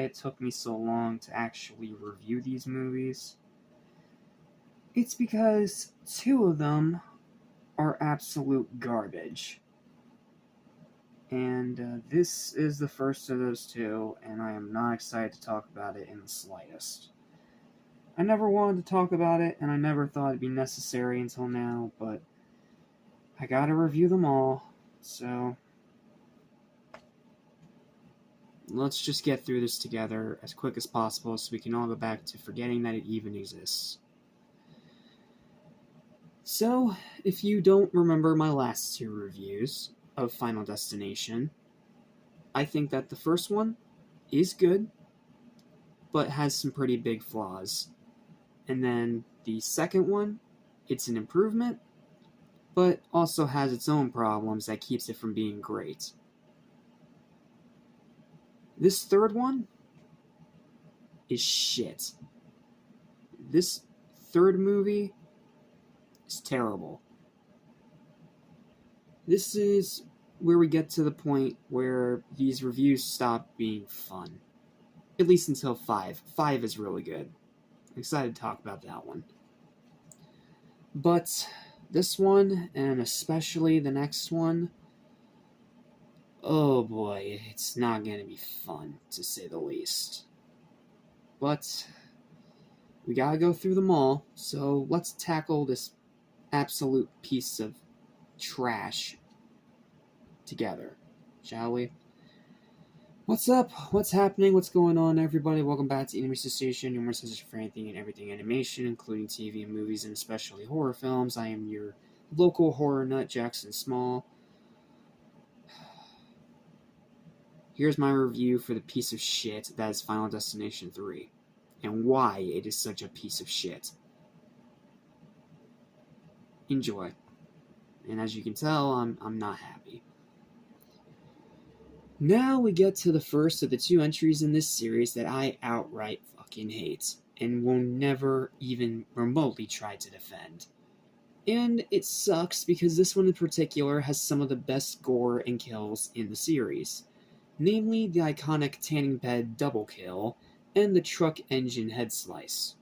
it took me so long to actually review these movies? It's because two of them are absolute garbage. And this is the first of those two, and I am not excited to talk about it in the slightest. I never wanted to talk about it, and I never thought it'd be necessary until now, but I gotta review them all, so let's just get through this together as quick as possible so we can all go back to forgetting that it even exists. So, if you don't remember my last two reviews of Final Destination, I think that the first one is good, but has some pretty big flaws. And then the second one, it's an improvement, but also has its own problems that keeps it from being great. This third one is shit. This third movie is terrible. This is where we get to the point where these reviews stop being fun. At least until 5. 5 is really good. I'm excited to talk about that one. But this one, and especially the next one, oh boy, it's not going to be fun, to say the least. But we gotta go through them all, so let's tackle this absolute piece of trash together, shall we? What's up? What's happening? What's going on, everybody? Welcome back to DestiMAYtion, your message for anything and everything animation, including TV and movies, and especially horror films. I am your local horror nut, Jackson Small. Here's my review for the piece of shit that is Final Destination 3, and why it is such a piece of shit. Enjoy. And as you can tell, I'm not happy. Now we get to the first of the two entries in this series that I outright fucking hate, and will never even remotely try to defend. And it sucks because this one in particular has some of the best gore and kills in the series. Namely, the iconic tanning bed double kill, and the truck engine head slice.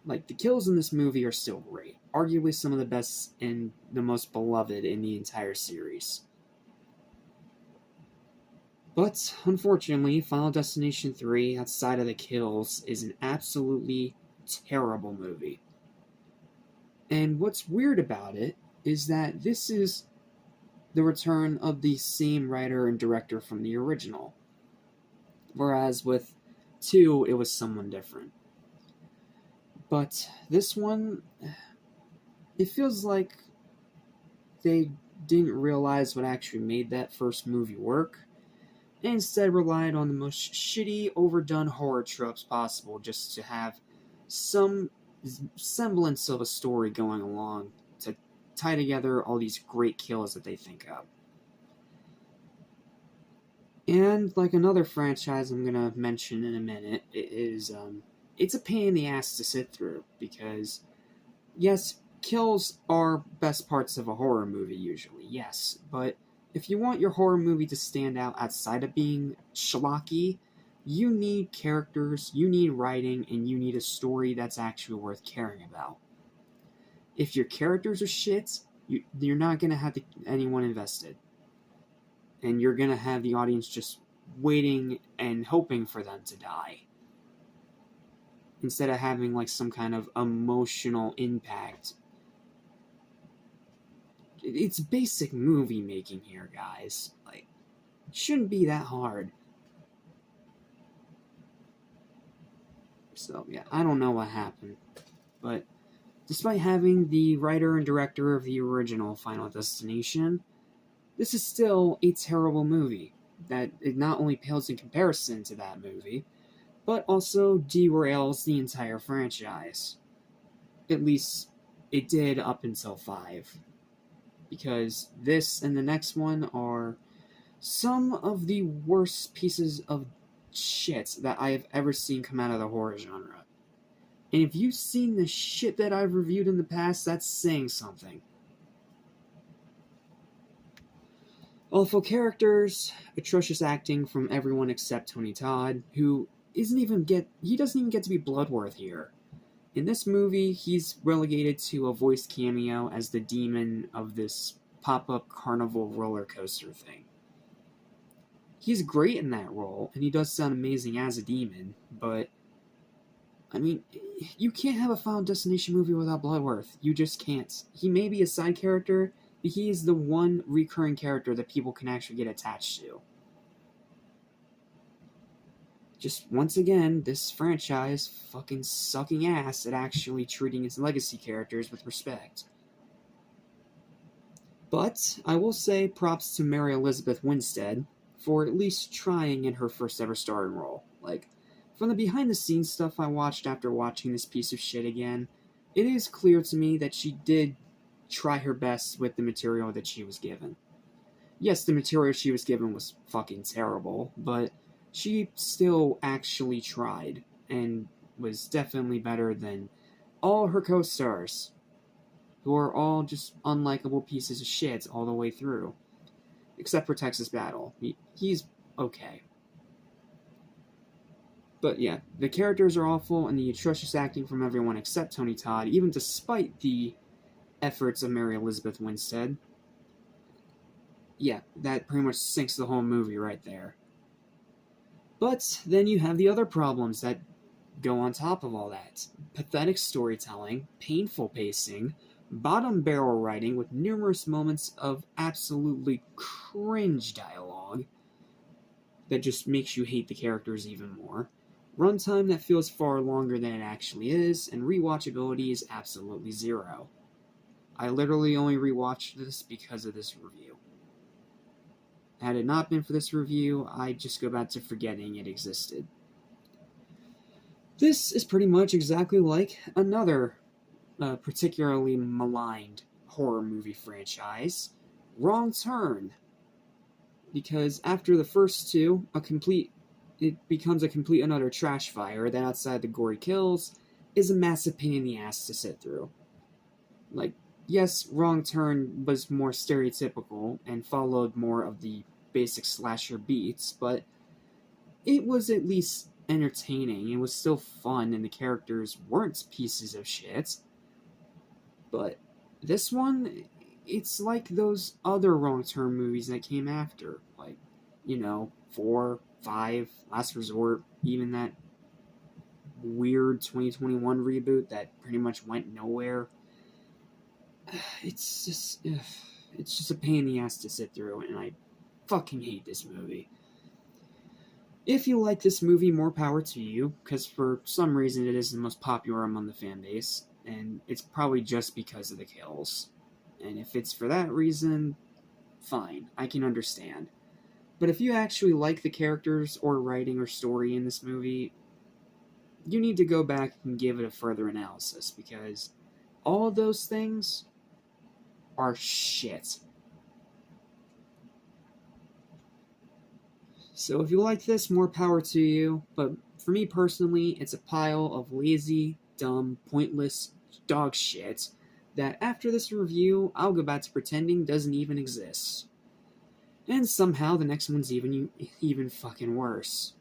Like, the kills in this movie are still great. Arguably some of the best and the most beloved in the entire series. But, unfortunately, Final Destination 3, outside of the kills, is an absolutely terrible movie. And what's weird about it is that this is the return of the same writer and director from the original. Whereas with 2, it was someone different. But this one, it feels like they didn't realize what actually made that first movie work, and instead relied on the most shitty, overdone horror tropes possible just to have some semblance of a story going along to tie together all these great kills that they think of. And like another franchise I'm gonna mention in a minute, it's a pain in the ass to sit through, because yes, kills are best parts of a horror movie usually, yes, but if you want your horror movie to stand out outside of being schlocky, you need characters, you need writing, and you need a story that's actually worth caring about. If your characters are shit, you're not going to have anyone invested. And you're going to have the audience just waiting and hoping for them to die, instead of having like some kind of emotional impact. It's basic movie making here, guys. Like, it shouldn't be that hard. So, yeah, I don't know what happened. But despite having the writer and director of the original Final Destination, this is still a terrible movie. That it not only pales in comparison to that movie, but also derails the entire franchise. At least, it did up until 5. Because this and the next one are some of the worst pieces of shit that I have ever seen come out of the horror genre. And if you've seen the shit that I've reviewed in the past, that's saying something. Awful characters, atrocious acting from everyone except Tony Todd, who he doesn't even get to be Bloodworth here. In this movie, he's relegated to a voice cameo as the demon of this pop-up carnival roller coaster thing. He's great in that role, and he does sound amazing as a demon, but I mean, you can't have a Final Destination movie without Bloodworth. You just can't. He may be a side character, but he is the one recurring character that people can actually get attached to. Just once again, this franchise fucking sucking ass at actually treating its legacy characters with respect. But I will say props to Mary Elizabeth Winstead for at least trying in her first ever starring role. Like, from the behind the scenes stuff I watched after watching this piece of shit again, it is clear to me that she did try her best with the material that she was given. Yes, the material she was given was fucking terrible, but she still actually tried, and was definitely better than all her co-stars, who are all just unlikable pieces of shit all the way through. Except for Texas Battle. He's okay. But yeah, the characters are awful, and the atrocious acting from everyone except Tony Todd, even despite the efforts of Mary Elizabeth Winstead. Yeah, that pretty much sinks the whole movie right there. But then you have the other problems that go on top of all that. Pathetic storytelling, painful pacing, bottom barrel writing with numerous moments of absolutely cringe dialogue that just makes you hate the characters even more, runtime that feels far longer than it actually is, and rewatchability is absolutely zero. I literally only rewatched this because of this review. Had it not been for this review, I'd just go back to forgetting it existed. This is pretty much exactly like another particularly maligned horror movie franchise, Wrong Turn. Because after the first two, it becomes a complete and utter trash fire that outside the gory kills is a massive pain in the ass to sit through. Like, yes, Wrong Turn was more stereotypical and followed more of the basic slasher beats, but it was at least entertaining. It was still fun, and the characters weren't pieces of shit. But this one, it's like those other Wrong Turn movies that came after. Like, 4, 5, Last Resort, even that weird 2021 reboot that pretty much went nowhere. It's just a pain in the ass to sit through, and I fucking hate this movie. If you like this movie, more power to you, because for some reason it is the most popular among the fan base, and it's probably just because of the kills. And if it's for that reason, fine, I can understand. But if you actually like the characters or writing or story in this movie, you need to go back and give it a further analysis, because all of those things are shit. So if you like this, more power to you, but for me personally, it's a pile of lazy, dumb, pointless dog shit that after this review, I'll go back to pretending doesn't even exist. And somehow the next one's even fucking worse.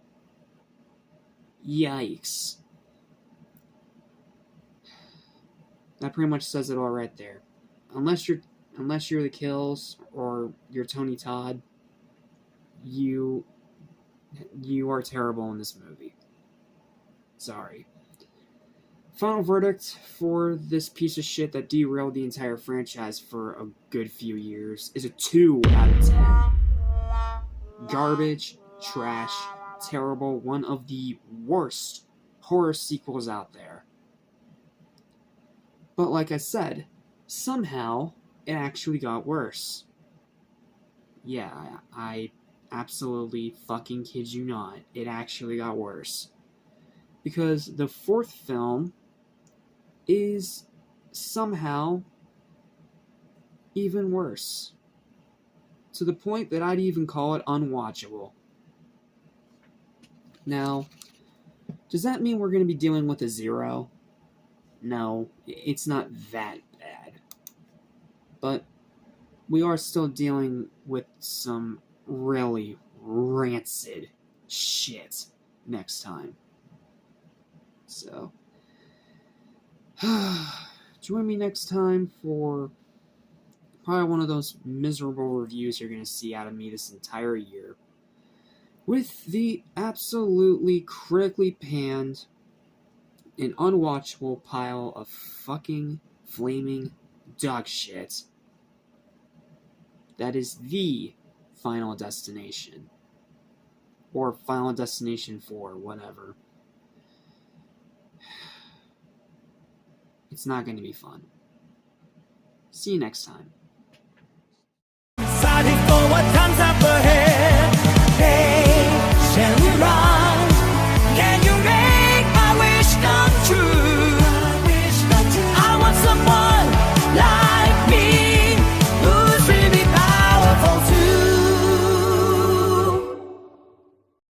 Yikes. That pretty much says it all right there. Unless you're the Kills or you're Tony Todd, you are terrible in this movie. Sorry. Final verdict for this piece of shit that derailed the entire franchise for a good few years is a 2 out of 10. Garbage, trash, terrible, one of the worst horror sequels out there. But like I said, somehow it actually got worse. Yeah, I absolutely fucking kid you not. It actually got worse. Because the fourth film is somehow even worse. To the point that I'd even call it unwatchable. Now, does that mean we're going to be dealing with a 0? No, it's not that bad. But we are still dealing with some really rancid shit next time. So, join me next time for probably one of those miserable reviews you're going to see out of me this entire year, with the absolutely critically panned and unwatchable pile of fucking flaming dog shit that is the Final Destination. Or Final Destination 4, whatever. It's not going to be fun. See you next time.